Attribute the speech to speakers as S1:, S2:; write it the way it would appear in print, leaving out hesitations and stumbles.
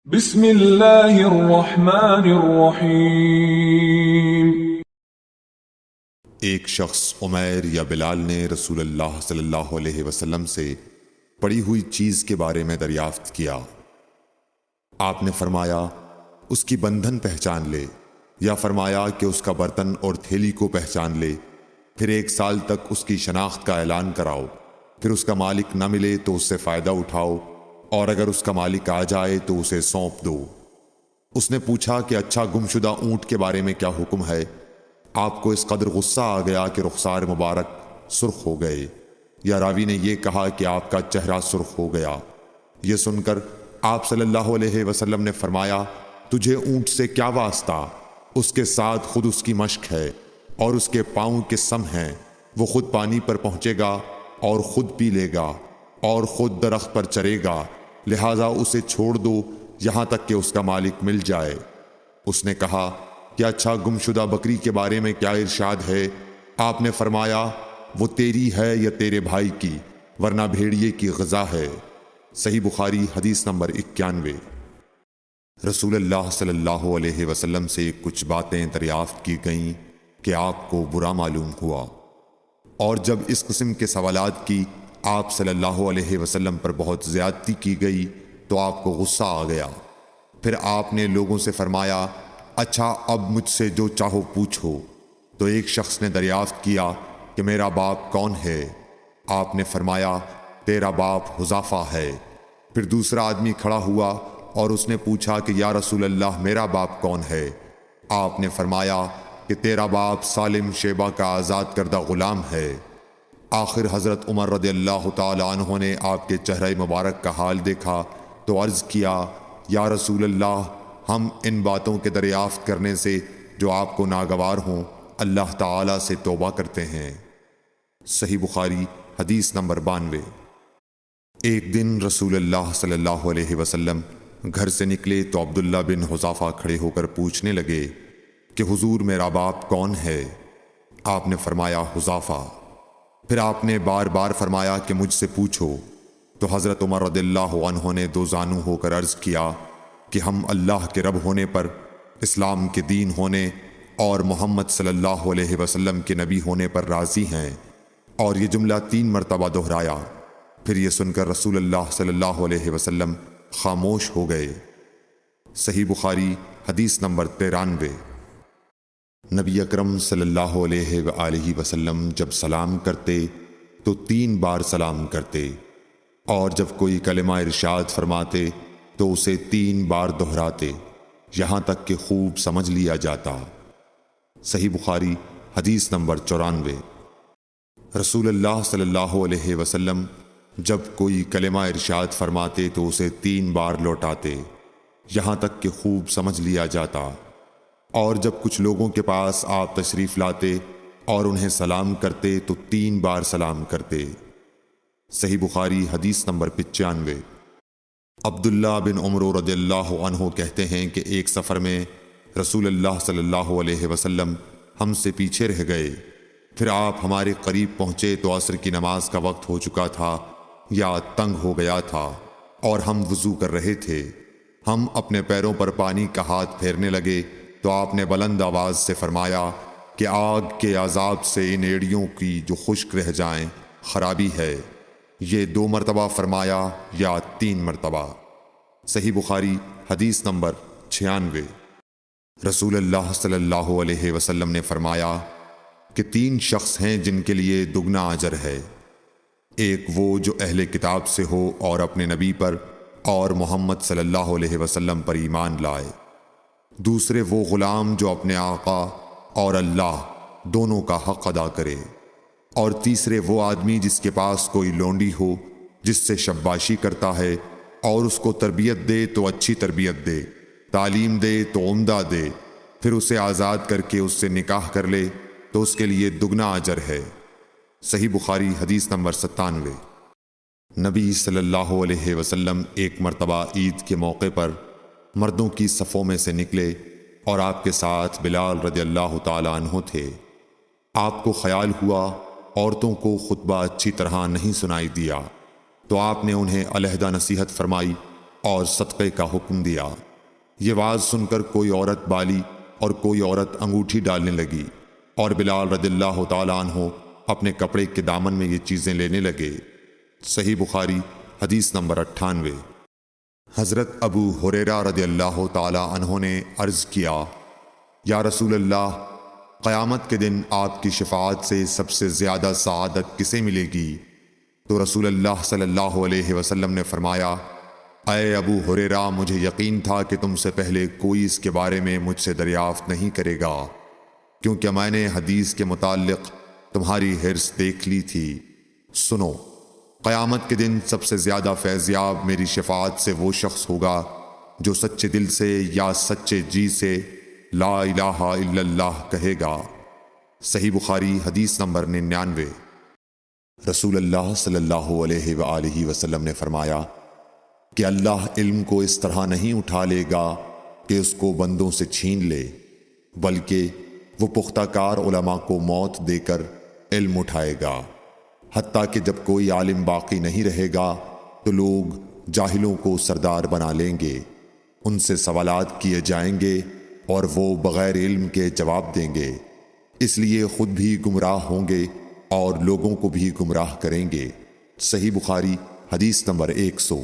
S1: بسم اللہ الرحمن الرحیم۔
S2: ایک شخص عمیر یا بلال نے رسول اللہ صلی اللہ علیہ وسلم سے پڑی ہوئی چیز کے بارے میں دریافت کیا۔ آپ نے فرمایا اس کی بندھن پہچان لے، یا فرمایا کہ اس کا برتن اور تھیلی کو پہچان لے، پھر 1 سال تک اس کی شناخت کا اعلان کراؤ، پھر اس کا مالک نہ ملے تو اس سے فائدہ اٹھاؤ، اور اگر اس کا مالک آ جائے تو اسے سونپ دو۔ اس نے پوچھا کہ اچھا گمشدہ اونٹ کے بارے میں کیا حکم ہے؟ آپ کو اس قدر غصہ آ گیا کہ رخسار مبارک سرخ ہو گئے، یا راوی نے یہ کہا کہ آپ کا چہرہ سرخ ہو گیا۔ یہ سن کر آپ صلی اللہ علیہ وسلم نے فرمایا، تجھے اونٹ سے کیا واسطہ؟ اس کے ساتھ خود اس کی مشق ہے اور اس کے پاؤں کے سم ہیں، وہ خود پانی پر پہنچے گا اور خود پی لے گا اور خود درخت پر چرے گا، لہذا اسے چھوڑ دو یہاں تک کہ اس کا مالک مل جائے۔ اس نے کہا کہ اچھا گمشدہ بکری کے بارے میں کیا ارشاد ہے؟ آپ نے فرمایا وہ تیری ہے یا تیرے بھائی کی، ورنہ بھیڑیے کی غذا ہے۔ صحیح بخاری حدیث نمبر 91۔ رسول اللہ صلی اللہ علیہ وسلم سے کچھ باتیں دریافت کی گئیں کہ آپ کو برا معلوم ہوا، اور جب اس قسم کے سوالات کی آپ صلی اللہ علیہ وسلم پر بہت زیادتی کی گئی تو آپ کو غصہ آ گیا۔ پھر آپ نے لوگوں سے فرمایا، اچھا اب مجھ سے جو چاہو پوچھو۔ تو ایک شخص نے دریافت کیا کہ میرا باپ کون ہے؟ آپ نے فرمایا تیرا باپ حذافہ ہے۔ پھر دوسرا آدمی کھڑا ہوا اور اس نے پوچھا کہ یا رسول اللہ میرا باپ کون ہے؟ آپ نے فرمایا کہ تیرا باپ سالم شیبہ کا آزاد کردہ غلام ہے۔ آخر حضرت عمر رضی اللہ تعالی عنہ نے آپ کے چہرہ مبارک کا حال دیکھا تو عرض کیا، یا رسول اللہ ہم ان باتوں کے دریافت کرنے سے جو آپ کو ناگوار ہوں اللہ تعالی سے توبہ کرتے ہیں۔ صحیح بخاری حدیث نمبر 92۔ ایک دن رسول اللہ صلی اللہ علیہ وسلم گھر سے نکلے تو عبداللہ بن حذافہ کھڑے ہو کر پوچھنے لگے کہ حضور میرا باپ کون ہے؟ آپ نے فرمایا حذافہ۔ پھر آپ نے بار بار فرمایا کہ مجھ سے پوچھو، تو حضرت عمر رضی اللہ عنہ نے دو زانو ہو کر عرض کیا کہ ہم اللہ کے رب ہونے پر، اسلام کے دین ہونے اور محمد صلی اللہ علیہ وسلم کے نبی ہونے پر راضی ہیں، اور یہ جملہ 3 مرتبہ دہرایا۔ پھر یہ سن کر رسول اللہ صلی اللہ علیہ وسلم خاموش ہو گئے۔ صحیح بخاری حدیث نمبر 93۔ نبی اکرم صلی اللہ علیہ وآلہ وسلم جب سلام کرتے تو 3 بار سلام کرتے، اور جب کوئی کلمہ ارشاد فرماتے تو اسے 3 بار دہراتے یہاں تک کہ خوب سمجھ لیا جاتا۔ صحیح بخاری حدیث نمبر 94۔ رسول اللہ صلی اللہ علیہ وسلم جب کوئی کلمہ ارشاد فرماتے تو اسے 3 بار لوٹاتے یہاں تک کہ خوب سمجھ لیا جاتا، اور جب کچھ لوگوں کے پاس آپ تشریف لاتے اور انہیں سلام کرتے تو 3 بار سلام کرتے۔ صحیح بخاری حدیث نمبر 95۔ عبداللہ بن عمر رضی اللہ عنہ کہتے ہیں کہ ایک سفر میں رسول اللہ صلی اللہ علیہ وسلم ہم سے پیچھے رہ گئے، پھر آپ ہمارے قریب پہنچے تو عصر کی نماز کا وقت ہو چکا تھا یا تنگ ہو گیا تھا، اور ہم وضو کر رہے تھے۔ ہم اپنے پیروں پر پانی کا ہاتھ پھیرنے لگے تو آپ نے بلند آواز سے فرمایا کہ آگ کے عذاب سے ان ایڑیوں کی جو خشک رہ جائیں خرابی ہے۔ یہ 2 مرتبہ فرمایا یا 3 مرتبہ؟ صحیح بخاری حدیث نمبر 96۔ رسول اللہ صلی اللہ علیہ وسلم نے فرمایا کہ 3 شخص ہیں جن کے لیے دگنا اجر ہے، ایک وہ جو اہل کتاب سے ہو اور اپنے نبی پر اور محمد صلی اللہ علیہ وسلم پر ایمان لائے، دوسرے وہ غلام جو اپنے آقا اور اللہ دونوں کا حق ادا کرے، اور تیسرے وہ آدمی جس کے پاس کوئی لونڈی ہو جس سے شباشی کرتا ہے، اور اس کو تربیت دے تو اچھی تربیت دے، تعلیم دے تو عمدہ دے، پھر اسے آزاد کر کے اس سے نکاح کر لے تو اس کے لیے دگنا اجر ہے۔ صحیح بخاری حدیث نمبر 97۔ نبی صلی اللہ علیہ وسلم ایک مرتبہ عید کے موقع پر مردوں کی صفوں میں سے نکلے اور آپ کے ساتھ بلال رضی اللہ تعالی عنہ تھے۔ آپ کو خیال ہوا عورتوں کو خطبہ اچھی طرح نہیں سنائی دیا، تو آپ نے انہیں علیحدہ نصیحت فرمائی اور صدقے کا حکم دیا۔ یہ واز سن کر کوئی عورت بالی اور کوئی عورت انگوٹھی ڈالنے لگی، اور بلال رضی اللہ تعالیٰ عنہ اپنے کپڑے کے دامن میں یہ چیزیں لینے لگے۔ صحیح بخاری حدیث نمبر 98۔ حضرت ابو ہریرہ رضی اللہ تعالیٰ عنہ نے عرض کیا، یا رسول اللہ، قیامت کے دن آپ کی شفاعت سے سب سے زیادہ سعادت کسے ملے گی؟ تو رسول اللہ صلی اللہ علیہ وسلم نے فرمایا، اے ابو ہریرہ، مجھے یقین تھا کہ تم سے پہلے کوئی اس کے بارے میں مجھ سے دریافت نہیں کرے گا، کیونکہ میں نے حدیث کے متعلق تمہاری حرص دیکھ لی تھی۔ سنو، قیامت کے دن سب سے زیادہ فیضیاب میری شفاعت سے وہ شخص ہوگا جو سچے دل سے یا سچے جی سے لا الہ الا اللہ کہے گا۔ صحیح بخاری حدیث نمبر 99۔ رسول اللہ صلی اللہ علیہ وآلہ وسلم نے فرمایا کہ اللہ علم کو اس طرح نہیں اٹھا لے گا کہ اس کو بندوں سے چھین لے، بلکہ وہ پختہ کار علماء کو موت دے کر علم اٹھائے گا، حتیٰ کہ جب کوئی عالم باقی نہیں رہے گا تو لوگ جاہلوں کو سردار بنا لیں گے، ان سے سوالات کیے جائیں گے اور وہ بغیر علم کے جواب دیں گے، اس لیے خود بھی گمراہ ہوں گے اور لوگوں کو بھی گمراہ کریں گے۔ صحیح بخاری حدیث نمبر 100۔